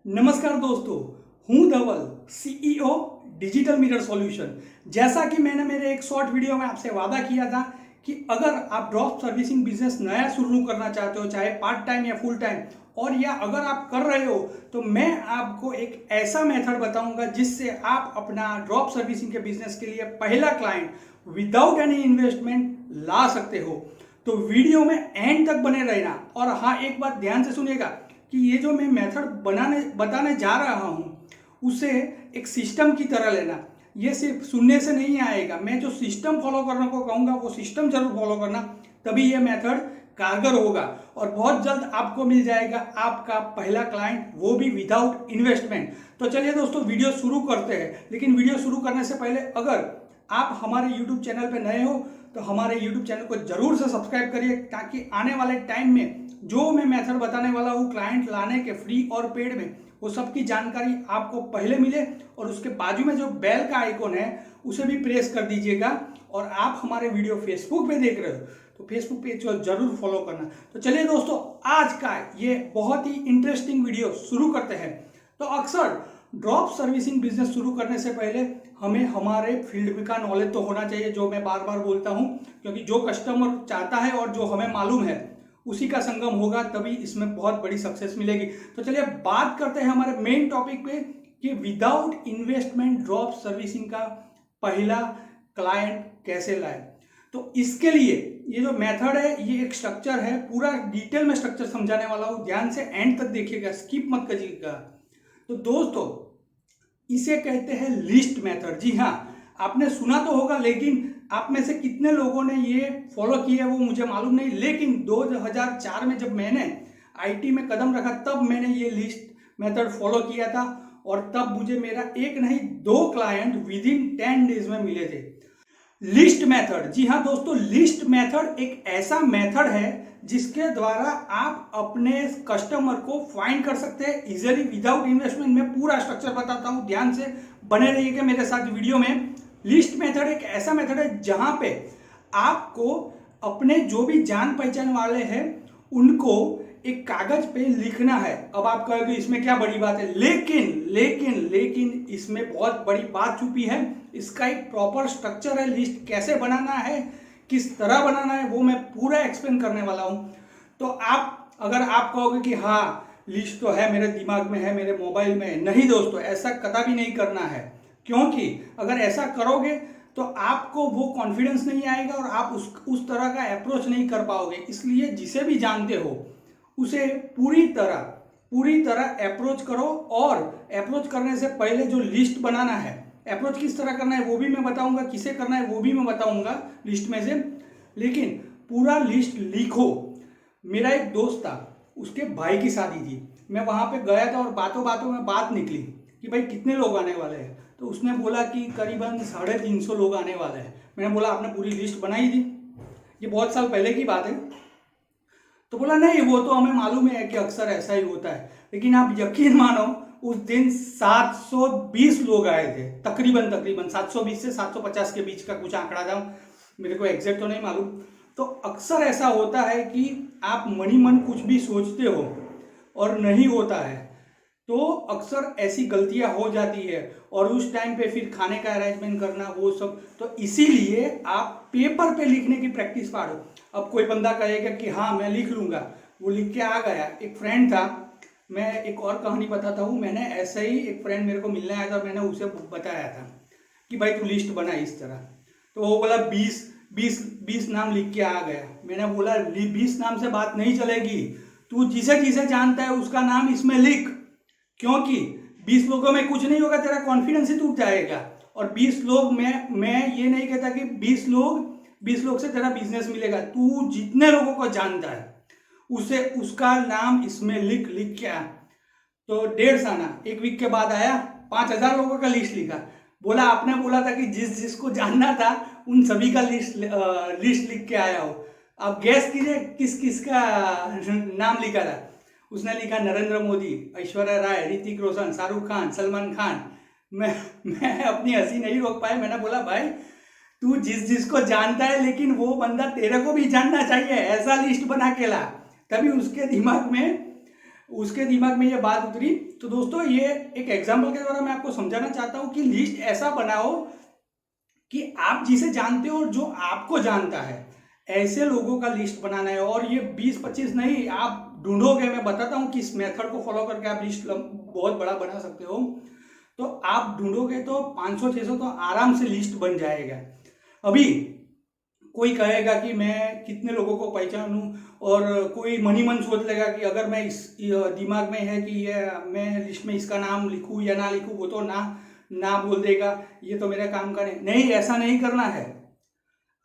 नमस्कार दोस्तों, हूँ धवल, सीईओ डिजिटल मिरर सॉल्यूशन। जैसा कि मैंने मेरे एक शॉर्ट वीडियो में आपसे वादा किया था कि अगर आप ड्रॉप सर्विसिंग बिजनेस नया शुरू करना चाहते हो, चाहे पार्ट टाइम या फुल टाइम, और या अगर आप कर रहे हो तो मैं आपको एक ऐसा मेथड बताऊंगा जिससे आप अपना ड्रॉप सर्विसिंग के बिजनेस के लिए पहला क्लाइंट विदाउट एनी इन्वेस्टमेंट ला सकते हो। तो वीडियो में एंड तक बने रहना। और हाँ, एक बात ध्यान से सुनिएगा कि ये जो मैं मेथड बताने जा रहा हूँ उसे एक सिस्टम की तरह लेना। ये सिर्फ सुनने से नहीं आएगा। मैं जो सिस्टम फॉलो करने को कहूँगा वो सिस्टम जरूर फॉलो करना, तभी ये मेथड कारगर होगा और बहुत जल्द आपको मिल जाएगा आपका पहला क्लाइंट, वो भी विदाउट इन्वेस्टमेंट। तो चलिए दोस्तों, वीडियो शुरू करते हैं। लेकिन वीडियो शुरू करने से पहले अगर आप हमारे YouTube चैनल पे नए हो तो हमारे YouTube चैनल को जरूर से सब्सक्राइब करिए, ताकि आने वाले टाइम में जो मैं मेथड बताने वाला हूँ क्लाइंट लाने के, फ्री और पेड में, वो सब की जानकारी आपको पहले मिले। और उसके बाजू में जो बेल का आइकॉन है उसे भी प्रेस कर दीजिएगा। और आप हमारे वीडियो फेसबुक पे देख रहे हो तो फेसबुक पेज को जरूर फॉलो करना। तो चलिए दोस्तों, आज का ये बहुत ही इंटरेस्टिंग वीडियो शुरू करते हैं। तो अक्सर ड्रॉप सर्विसिंग बिजनेस शुरू करने से पहले हमें हमारे फील्ड का नॉलेज तो होना चाहिए, जो मैं बार बार बोलता हूं, क्योंकि जो कस्टमर चाहता है और जो हमें मालूम है उसी का संगम होगा, तभी इसमें बहुत बड़ी सक्सेस मिलेगी। तो चलिए बात करते हैं हमारे मेन टॉपिक पे कि विदाउट इन्वेस्टमेंट ड्रॉप सर्विसिंग का पहला क्लाइंट कैसे लाए। तो इसके लिए ये जो मेथड है, ये एक स्ट्रक्चर है, पूरा डिटेल में स्ट्रक्चर समझाने वाला हूं। ध्यान से एंड तक देखिएगा, स्किप मत करिएगा। तो दोस्तों, इसे कहते हैं लिस्ट मेथड। जी हाँ, आपने सुना तो होगा, लेकिन आप में से कितने लोगों ने ये फॉलो किया है वो मुझे मालूम नहीं। लेकिन 2004 में जब मैंने आईटी में कदम रखा, तब मैंने ये लिस्ट मेथड फॉलो किया था। और तब मुझे मेरा एक नहीं 2 क्लाइंट विद इन 10 डेज में मिले थे। लिस्ट मेथड, जी हाँ दोस्तों, लिस्ट मेथड एक ऐसा मेथड है जिसके द्वारा आप अपने कस्टमर को फाइंड कर सकते हैं इजीली विदाउट इन्वेस्टमेंट। मैं पूरा स्ट्रक्चर बताता हूं, ध्यान से बने रहिएगा मेरे साथ वीडियो में। लिस्ट मेथड एक ऐसा मेथड है जहां पे आपको अपने जो भी जान पहचान वाले हैं उनको एक कागज पे लिखना है। अब आप कहोगे इसमें क्या बड़ी बात है, लेकिन इसमें बहुत बड़ी बात छुपी है। इसका एक प्रॉपर स्ट्रक्चर है। लिस्ट कैसे बनाना है, किस तरह बनाना है, वो मैं पूरा एक्सप्लेन करने वाला हूं। तो अगर आप कहोगे कि हाँ लिस्ट तो है, मेरे दिमाग में है, मेरे मोबाइल में है, नहीं दोस्तों, ऐसा कदापि नहीं करना है। क्योंकि अगर ऐसा करोगे तो आपको वो कॉन्फिडेंस नहीं आएगा और आप उस तरह का अप्रोच नहीं कर पाओगे। इसलिए जिसे भी जानते हो उसे पूरी तरह अप्रोच करो। और अप्रोच करने से पहले जो लिस्ट बनाना है, अप्रोच किस तरह करना है वो भी मैं बताऊंगा, किसे करना है वो भी मैं बताऊंगा लिस्ट में से। लेकिन पूरा लिस्ट लिखो। मेरा एक दोस्त था, उसके भाई की शादी थी, मैं वहां पे गया था और बातों बातों में बात निकली कि भाई कितने लोग आने वाले हैं। तो उसने बोला कि करीबन 350 लोग आने वाले हैं। मैंने बोला आपने पूरी लिस्ट बनाई थी? ये बहुत साल पहले की बात है। तो बोला नहीं, वो तो हमें मालूम है कि अक्सर ऐसा ही होता है। लेकिन आप यकीन मानो, उस दिन 720 लोग आए थे, तकरीबन 720 से 750 के बीच का कुछ आंकड़ा था, मेरे को एग्जैक्ट तो नहीं मालूम। तो अक्सर ऐसा होता है कि आप मनी मन कुछ भी सोचते हो और नहीं होता है, तो अक्सर ऐसी गलतियां हो जाती है। और उस टाइम पे फिर खाने का अरेंजमेंट करना, वो सब। तो इसीलिए आप पेपर पे लिखने की प्रैक्टिस पाड़ो। अब कोई बंदा कहेगा कि हाँ मैं लिख लूंगा, वो लिख के आ गया। एक फ्रेंड था, मैं एक और कहानी बताता हूँ। मैंने ऐसे ही, एक फ्रेंड मेरे को मिलने आया था, मैंने उसे बताया था कि भाई तू लिस्ट बना इस तरह। तो वो बोला 20 नाम लिख के आ गया। मैंने बोला 20 नाम से बात नहीं चलेगी, तू जिसे जानता है उसका नाम इसमें लिख। क्योंकि 20 लोगों में कुछ नहीं होगा, तेरा कॉन्फिडेंस ही टूट जाएगा। और 20 लोग मैं ये नहीं कहता कि 20 लोग से तेरा बिजनेस मिलेगा। तू जितने लोगों को जानता है उसे उसका नाम इसमें लिख क्या। तो 1.5 आना, 1 वीक के बाद आया, 5000 लोगों का लिस्ट लिखा। बोला आपने बोला था कि जिसको जानना था उन सभी का लिस्ट लिख के आया हो। अब गैस कीजिए किस किस का नाम लिखा था। उसने लिखा नरेंद्र मोदी, ऐश्वर्या राय, ऋतिक रोशन, शाहरुख खान, सलमान खान। मैं अपनी हंसी नहीं रोक पाया। मैंने बोला भाई तू जिसको जानता है, लेकिन वो बंदा तेरे को भी जानना चाहिए, ऐसा लिस्ट बना के ला, तभी उसके दिमाग में उसके दिमाग में ये बात उतरी। तो दोस्तों ये एक एग्जाम्पल के द्वारा मैं आपको समझाना चाहता हूँ कि लिस्ट ऐसा बनाओ कि आप जिसे जानते हो और जो आपको जानता है, ऐसे लोगों का लिस्ट बनाना है। और ये 20-25 नहीं, आप ढूंढोगे, मैं बताता हूँ कि इस मेथड को फॉलो करके आप लिस्ट बहुत बड़ा बना सकते हो। तो आप ढूंढोगे तो 500-600 तो आराम से लिस्ट बन जाएगा। अभी कोई कहेगा कि मैं कितने लोगों को पहचानूं, और कोई मनी मन सोच लेगा कि अगर मैं इस दिमाग में है कि ये मैं लिस्ट में इसका नाम लिखूं या ना लिखूं, वो तो ना बोल देगा, ये तो मेरे काम का नहीं। ऐसा नहीं करना है।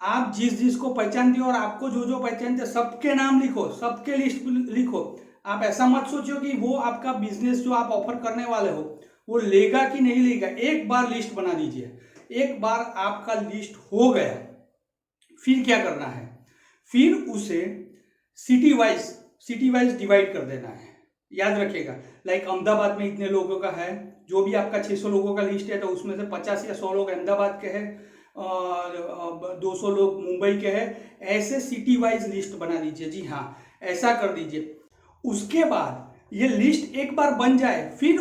आप जिस को पहचानते हो और आपको जो पहचानते सबके नाम लिखो, सबके लिस्ट लिखो। आप ऐसा मत सोचो कि वो आपका बिजनेस जो आप ऑफर करने वाले हो वो लेगा कि नहीं लेगा। एक बार लिस्ट बना दीजिए। एक बार आपका लिस्ट हो गया, फिर क्या करना है, फिर उसे सिटी वाइज डिवाइड कर देना है। याद रखिएगा, लाइक अहमदाबाद में इतने लोगों का है, जो भी आपका 600 लोगों का लिस्ट है तो उसमें से 50 या 100 लोग अहमदाबाद के हैं, 200 लोग मुंबई के हैं। ऐसे सिटी वाइज लिस्ट बना दीजिए। जी हाँ, ऐसा कर दीजिए। उसके बाद ये लिस्ट एक बार बन जाए, फिर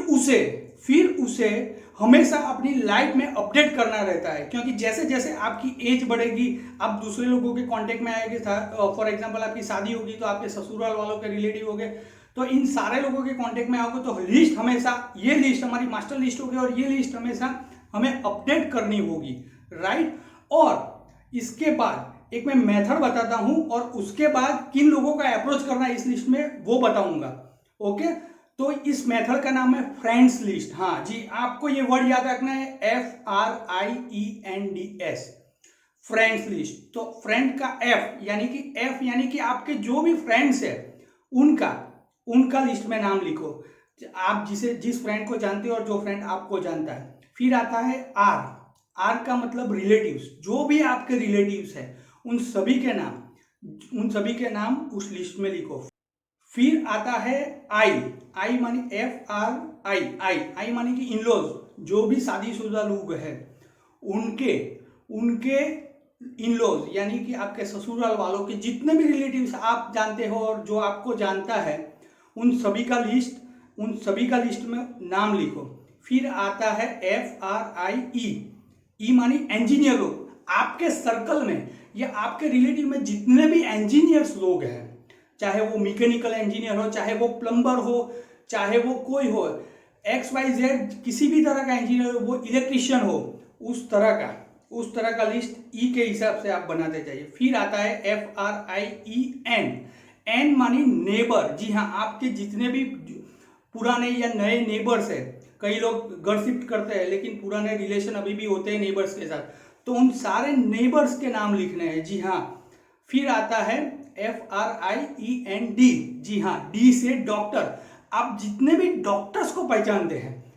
उसे हमेशा अपनी लाइफ में अपडेट करना रहता है। क्योंकि जैसे जैसे आपकी एज बढ़ेगी, आप दूसरे लोगों के कांटेक्ट में आएंगे। फॉर एग्जांपल आपकी शादी होगी तो आपके ससुराल वालों के रिलेटिव हो गए, तो इन सारे लोगों के कांटेक्ट में आओगे तो लिस्ट हमेशा, ये लिस्ट हमारी मास्टर लिस्ट होगी और ये लिस्ट हमेशा हमें अपडेट करनी होगी, राइट। और इसके बाद एक मैं मेथड बताता हूं, और उसके बाद किन लोगों का अप्रोच करना है इस लिस्ट में वो बताऊंगा। ओके, तो इस मेथड का नाम है फ्रेंड्स लिस्ट। हाँ जी, आपको ये वर्ड याद रखना है, FRIENDS, फ्रेंड्स लिस्ट। तो फ्रेंड का एफ यानी कि आपके जो भी फ्रेंड्स है उनका लिस्ट में नाम लिखो। आप जिस फ्रेंड को जानते हो और जो फ्रेंड आपको जानता है। फिर आता है आर का मतलब रिलेटिव्स, जो भी आपके रिलेटिव्स है उन सभी के नाम उस लिस्ट में लिखो। फिर आता है आई मानी FRI मानी कि इनलॉज, जो भी शादीशुदा लोग हैं उनके इनलॉज, यानी कि आपके ससुराल वालों के जितने भी रिलेटिव्स आप जानते हो और जो आपको जानता है उन सभी का लिस्ट में नाम लिखो। फिर आता है FRIE मानी इंजीनियर लोग, आपके सर्कल में या आपके रिलेटिव में जितने भी इंजीनियर्स लोग हैं, चाहे वो मैकेनिकल इंजीनियर हो, चाहे वो प्लम्बर हो, चाहे वो कोई हो, XYZ किसी भी तरह का इंजीनियर हो, वो इलेक्ट्रिशियन हो, उस तरह का लिस्ट ई के हिसाब से आप बनाते जाइए। फिर आता है FRIEN, एन मानी नेबर। जी हाँ, आपके जितने भी पुराने या नए नेबर्स है, कई लोग घर शिफ्ट करते हैं लेकिन पुराने रिलेशन अभी भी होते हैं नेबर्स के साथ, तो उन सारे नेबर्स के नाम लिखने हैं। जी हाँ। फिर आता है FRIEND, जी हाँ, डी से डॉक्टर। आप जितने भी डॉक्टर्स को पहचानते हैं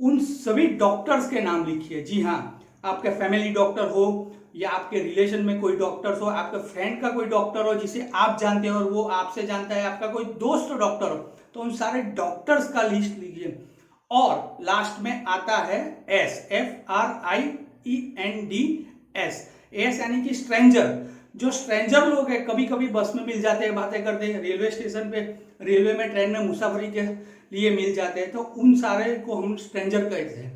उन सभी डॉक्टर्स के नाम लिखिए। जी हाँ, आपके फैमिली डॉक्टर हो या आपके रिलेशन में कोई डॉक्टर हो, आपके फ्रेंड का कोई डॉक्टर हो जिसे आप जानते हो और वो आपसे जानता है, आपका कोई दोस्त डॉक्टर हो, तो उन सारे डॉक्टर्स का लिस्ट लीजिए। और लास्ट में आता है एस, FRIENDS, एस यानी कि स्ट्रेंजर। जो स्ट्रेंजर लोग हैं, कभी कभी बस में मिल जाते हैं, बातें करते हैं, रेलवे स्टेशन पे, रेलवे में, ट्रेन में मुसाफरी के लिए मिल जाते हैं, तो उन सारे को हम स्ट्रेंजर कहते हैं।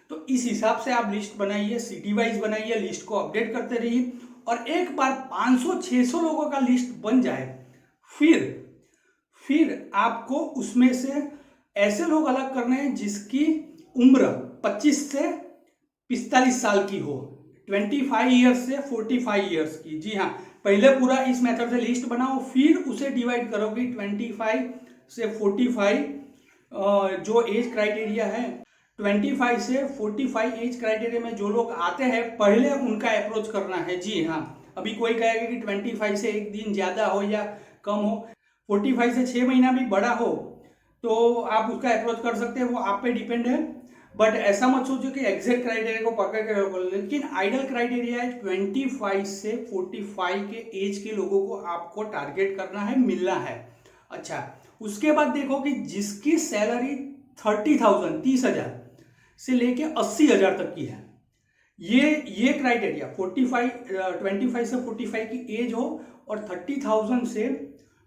तो इस हिसाब से आप लिस्ट बनाइए, सिटी वाइज बनाइए, लिस्ट को अपडेट करते रहिए। और एक बार 500-600 लोगों का लिस्ट बन जाए, फिर आपको उसमें से ऐसे लोग अलग करने हैं जिसकी उम्र 25 से 45 साल की हो, 25 ईयर्स से 45 ईयर्स की। जी हाँ, पहले पूरा इस मेथड से लिस्ट बनाओ, फिर उसे डिवाइड करोगे 25 से 45, जो एज क्राइटेरिया है 25 से 45 एज क्राइटेरिया में जो लोग आते हैं, पहले उनका अप्रोच करना है। जी हाँ, अभी कोई कहेगा कि 25 से एक दिन ज़्यादा हो या कम हो, 45 से 6 महीना भी बड़ा हो तो आप उसका अप्रोच कर सकते हैं, वो आप पे डिपेंड है। बट ऐसा मत सोचो कि एग्जैक्ट क्राइटेरिया को पकड़ के रखो, लेकिन आइडियल क्राइटेरिया है 25 से 45 के एज के लोगों को आपको टारगेट करना है, मिलना है। अच्छा, उसके बाद देखो कि जिसकी सैलरी 30,000 से लेके 80,000 तक की है, ये क्राइटेरिया 25 से 45 की एज हो और 30,000 से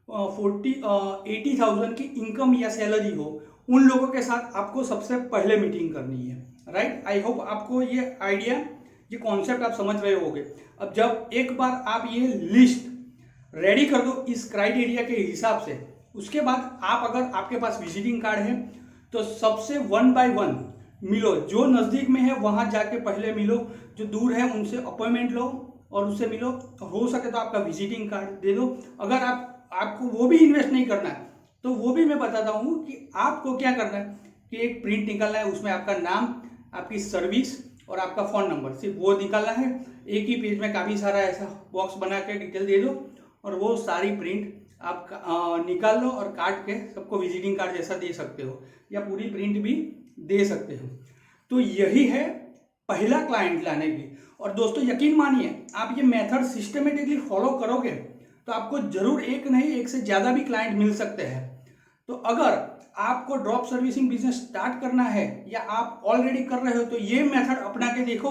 80,000 की इनकम या सैलरी हो, उन लोगों के साथ आपको सबसे पहले मीटिंग करनी है, राइट। आई होप आपको ये आइडिया, ये कॉन्सेप्ट आप समझ रहे होगे। अब जब एक बार आप ये लिस्ट रेडी कर दो इस क्राइटेरिया के हिसाब से, उसके बाद आप अगर आपके पास विजिटिंग कार्ड है तो सबसे 1 बाय 1 मिलो। जो नज़दीक में है वहाँ जाके पहले मिलो, जो दूर है उनसे अपॉइंटमेंट लो और उससे मिलो। हो सके तो आपका विजिटिंग कार्ड दे दो। अगर आपको वो भी इन्वेस्ट नहीं करना है तो वो भी मैं बताता हूँ कि आपको क्या करना है कि एक प्रिंट निकालना है, उसमें आपका नाम, आपकी सर्विस और आपका फ़ोन नंबर, सिर्फ वो निकालना है। एक ही पेज में काफ़ी सारा ऐसा बॉक्स बना के डिटेल दे दो और वो सारी प्रिंट आप निकाल लो और काट के सबको विजिटिंग कार्ड जैसा दे सकते हो या पूरी प्रिंट भी दे सकते हो। तो यही है पहला क्लाइंट लाने की। और दोस्तों यकीन मानिए, आप ये मेथड सिस्टमेटिकली फॉलो करोगे तो आपको जरूर एक नहीं, एक से ज़्यादा भी क्लाइंट मिल सकते हैं। तो अगर आपको ड्रॉप सर्विसिंग बिजनेस स्टार्ट करना है या आप ऑलरेडी कर रहे हो तो ये मेथड अपना के देखो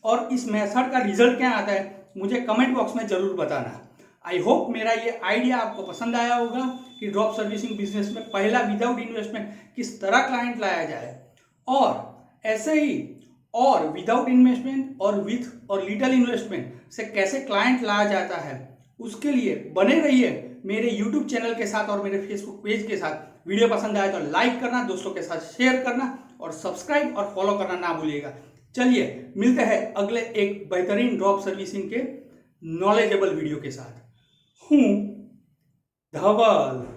और इस मेथड का रिजल्ट क्या आता है मुझे कमेंट बॉक्स में जरूर बताना। आई होप मेरा ये आइडिया आपको पसंद आया होगा कि ड्रॉप सर्विसिंग बिजनेस में पहला विदाउट इन्वेस्टमेंट किस तरह क्लाइंट लाया जाए, और ऐसे ही और विदाउट इन्वेस्टमेंट और विथ और लिटिल इन्वेस्टमेंट से कैसे क्लाइंट लाया जाता है। उसके लिए बने रहिए मेरे YouTube चैनल के साथ और मेरे Facebook पेज के साथ। वीडियो पसंद आए तो लाइक करना, दोस्तों के साथ शेयर करना और सब्सक्राइब और फॉलो करना ना भूलिएगा। चलिए मिलते हैं अगले एक बेहतरीन ड्रॉप सर्विसिंग के नॉलेजेबल वीडियो के साथ। हूँ धवल।